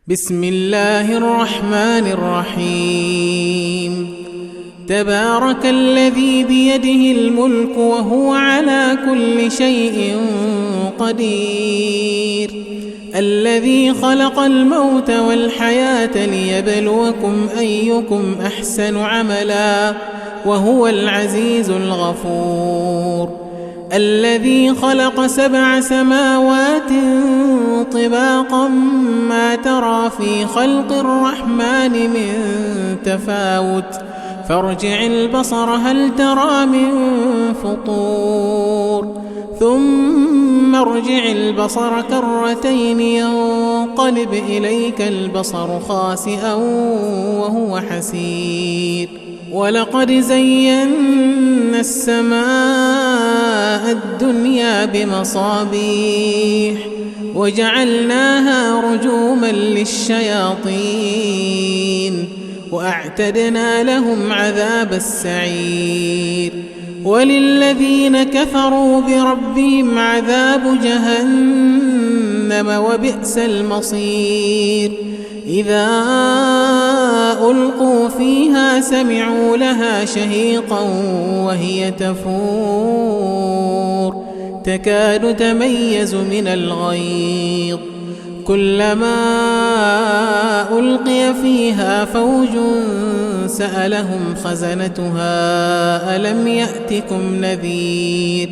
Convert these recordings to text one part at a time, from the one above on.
بسم الله الرحمن الرحيم. تبارك الذي بيده الملك وهو على كل شيء قدير، الذي خلق الموت والحياة ليبلوكم أيكم أحسن عملا وهو العزيز الغفور، الذي خلق 7 سماوات طباقا ما ترى في خلق الرحمن من تفاوت، فارجع البصر هل ترى من فطور، ثم ارجع البصر كرتين ينقلب إليك البصر خاسئا وهو حسير، ولقد زينا السماء الدنيا بمصابيح وجعلناها رجوما للشياطين وأعتدنا لهم عذاب السعير، وللذين كفروا بربهم عذاب جهنم وبئس المصير، إذا ألقوا فيها سمعوا لها شهيقا وهي تفور تكاد تميز من الغيظ، كلما ألقي فيها فوج سألهم خزنتها ألم يأتكم نذير،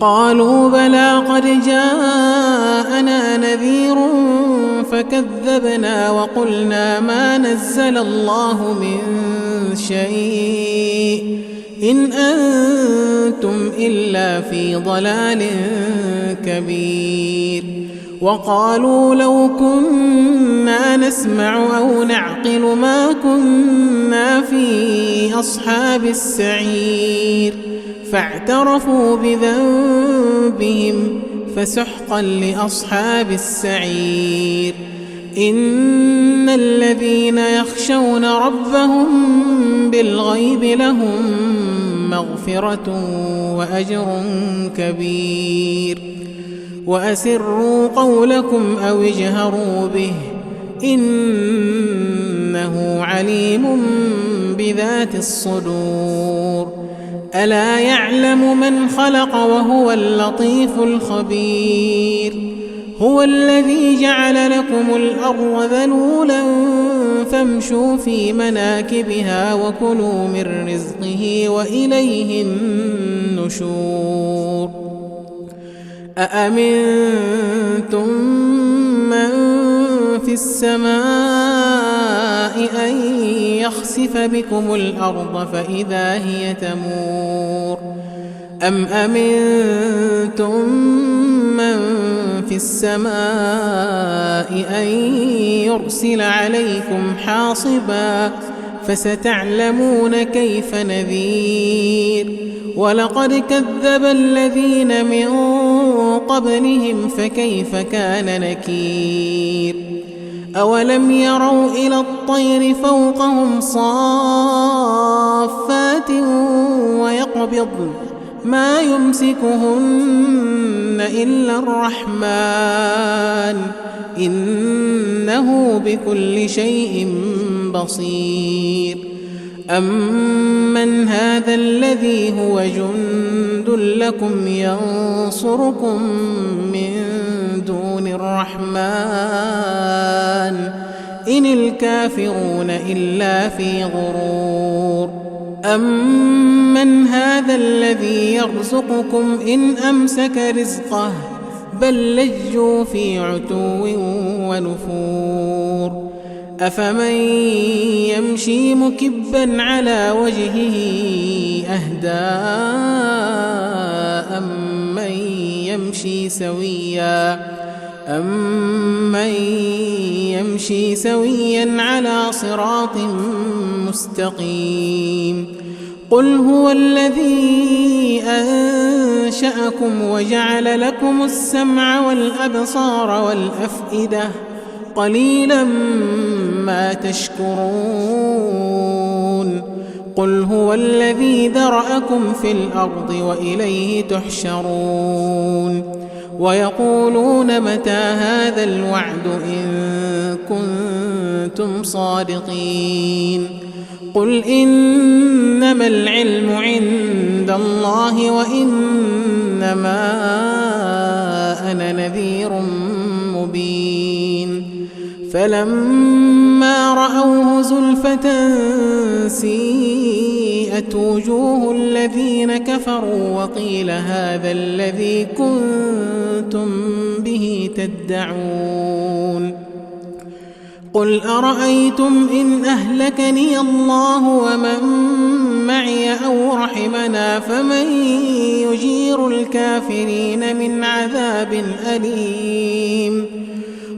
قالوا بلى قد جاءنا نذير فكذبنا وقلنا ما نزل الله من شيء إن أنتم إلا في ضلال كبير، وقالوا لو كنا نسمع أو نعقل ما كنا في أصحاب السعير، فاعترفوا بذنبهم فسحقا لأصحاب السعير، إن الذين يخشون ربهم بالغيب لهم مغفرة وأجر كبير، وأسروا قولكم أو اجهروا به إنه عليم بذات الصدور، ألا يعلم من خلق وهو اللطيف الخبير، هو الذي جعل لكم الأرض ذلولا فامشوا في مناكبها وكلوا من رزقه وإليه النشور، أأمنتم من في السماء أن يخسف بكم الأرض فإذا هي تمور، أم أمنتم من في السماء أن يرسل عليكم حاصبا فستعلمون كيف نذير، ولقد كذب الذين من قبلهم فكيف كان نكير، أولم يروا إلى الطير فوقهم صافات ويقبضن ما يمسكهن إلا الرحمن إنه بكل شيء بصير، أمن هذا الذي هو جند لكم ينصركم من دون الرحمن إن الكافرون إلا في غرور، أمن هذا الذي يرزقكم إن أمسك رزقه بل لجوا في عتو ونفور، أفمن يمشي مكبا على وجهه أهدى أمن يمشي سويا على صراط مستقيم، قل هو الذي أنشأكم وجعل لكم السمع والأبصار والأفئدة قليلا ما تشكرون، قل هو الذي ذرأكم في الأرض وإليه تحشرون، ويقولون متى هذا الوعد إن كنتم كنتم صادقين. قل إنما العلم عند الله وإنما أنا نذير مبين. فلما رأوه زلفة سيئت وجوه الذين كفروا وقيل هذا الذي كنتم به تدعون. قل أرأيتم إن أهلكني الله ومن معي أو رحمنا فمن يجير الكافرين من عذاب أليم.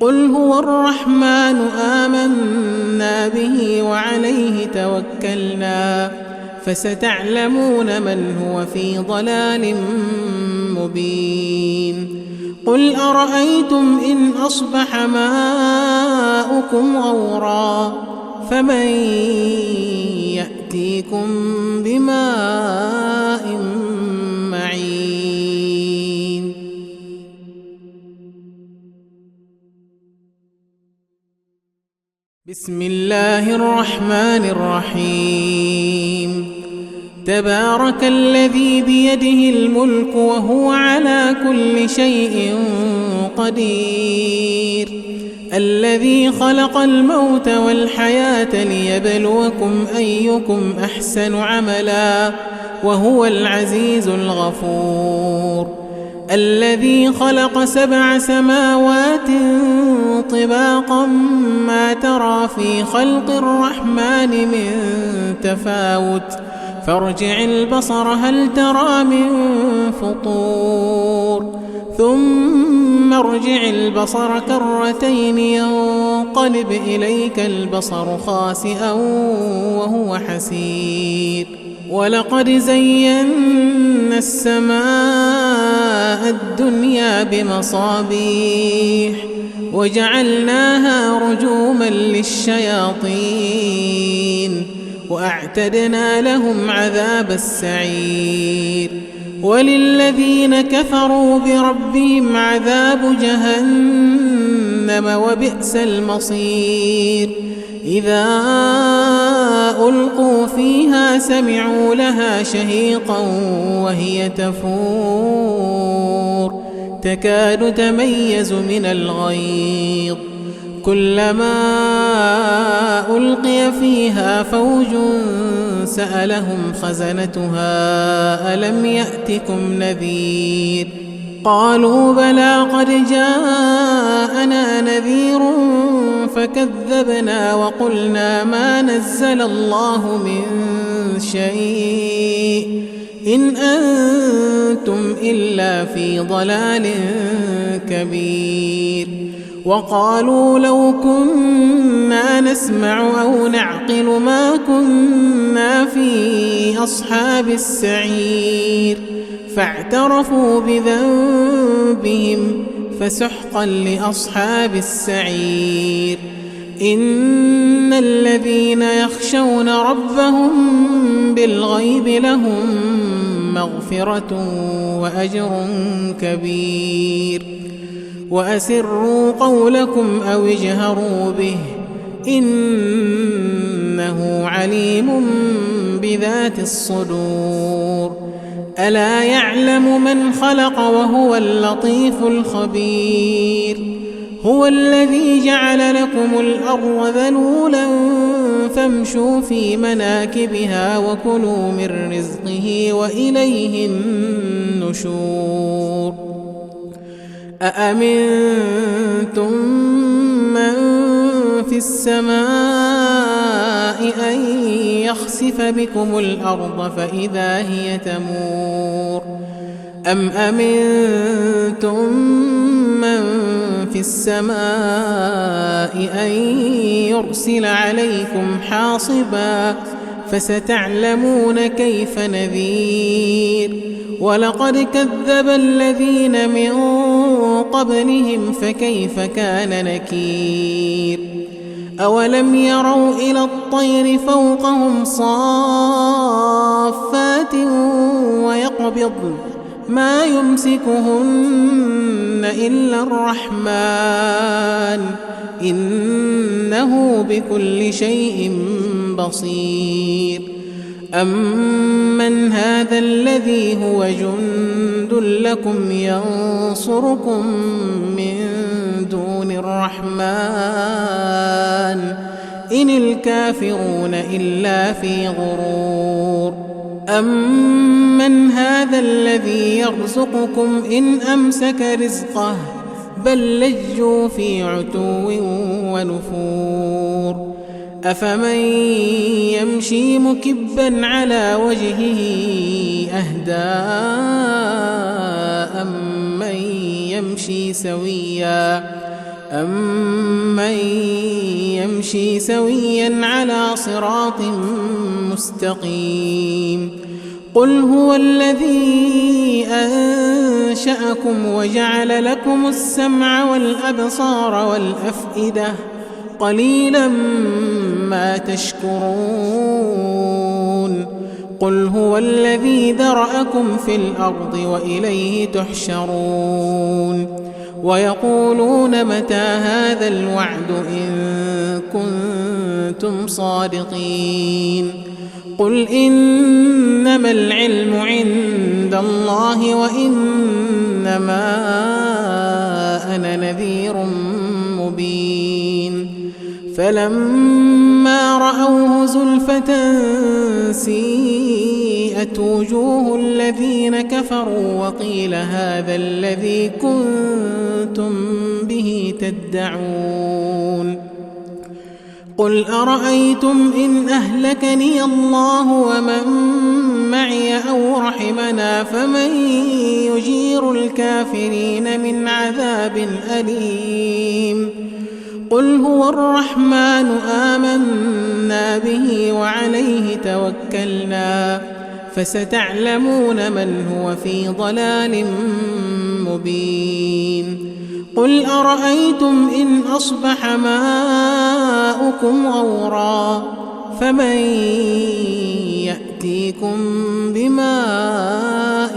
قل هو الرحمن آمنا به وعليه توكلنا فستعلمون من هو في ضلال مبين. قل أرأيتم إن أصبح ماؤكم غورا فمن يأتيكم بماء معين. بسم الله الرحمن الرحيم. تبارك الذي بيده الملك وهو على كل شيء قدير. الذي خلق الموت والحياة ليبلوكم أيكم أحسن عملا وهو العزيز الغفور. الذي خلق 7 سماوات طباقا ما ترى في خلق الرحمن من تفاوت فارجع البصر هل ترى من فطور ثم ارجع البصر كرتين ينقلب إليك البصر خاسئا وهو حسير. ولقد زينا السماء الدنيا بمصابيح وجعلناها رجوما للشياطين وأعتدنا لهم عذاب السعير. وللذين كفروا بربهم عذاب جهنم وبئس المصير. إذا ألقوا فيها سمعوا لها شهيقا وهي تفور تكاد تميز من الغيظ. كلما ألقي فيها فوج سألهم خزنتها ألم يأتكم نذير قالوا بلى قد جاءنا نذير فكذبنا وقلنا ما نزل الله من شيء إن أنتم إلا في ضلال كبير. وقالوا لو كنا نسمع أو نعقل ما كنا في أصحاب السعير فاعترفوا بذنبهم فسحقا لأصحاب السعير. إن الذين يخشون ربهم بالغيب لهم مغفرة وأجر كبير. وأسروا قولكم أو اجهروا به إنه عليم بذات الصدور. ألا يعلم من خلق وهو اللطيف الخبير. هو الذي جعل لكم الأرض ذلولا فامشوا في مناكبها وكلوا من رزقه وإليه النشور. أأمنتم من في السماء أن يخسف بكم الأرض فإذا هي تمور أم أمنتم من في السماء أن يرسل عليكم حاصبا فستعلمون كيف نذير. ولقد كذب الذين من قبلهم فكيف كان نكير. أولم يروا إلى الطير فوقهم صافات ويقبضن ما يمسكهن إلا الرحمن إنه بكل شيء بصير. أمن هذا الذي هو جند لكم ينصركم من دون الرحمن إن الكافرون إلا في غرور. أمن هذا الذي يرزقكم إن أمسك رزقه بل لجوا في عتو ونفور. أفمن يمشي مكبا على وجهه أهدى أمن يمشي سويا على صراط مستقيم. قل هو الذي أنشأكم وجعل لكم السمع والأبصار والأفئدة قليلا ما تشكرون. قل هو الذي ذرأكم في الأرض وإليه تحشرون. ويقولون متى هذا الوعد إن كنتم صادقين. قل إنما العلم عند الله وإنما أنا نذير مبين. فلما رأوه زلفة سيئت وجوه الذين كفروا وقيل هذا الذي كنتم به تدعون. قل أرأيتم إن أهلكني الله ومن معي أو رحمنا فمن يجير الكافرين من عذاب أليم. قل هو الرحمن آمنا به وعليه توكلنا فستعلمون من هو في ضلال مبين. قل أرأيتم إن أصبح ماؤكم غورا فمن يأتيكم بماء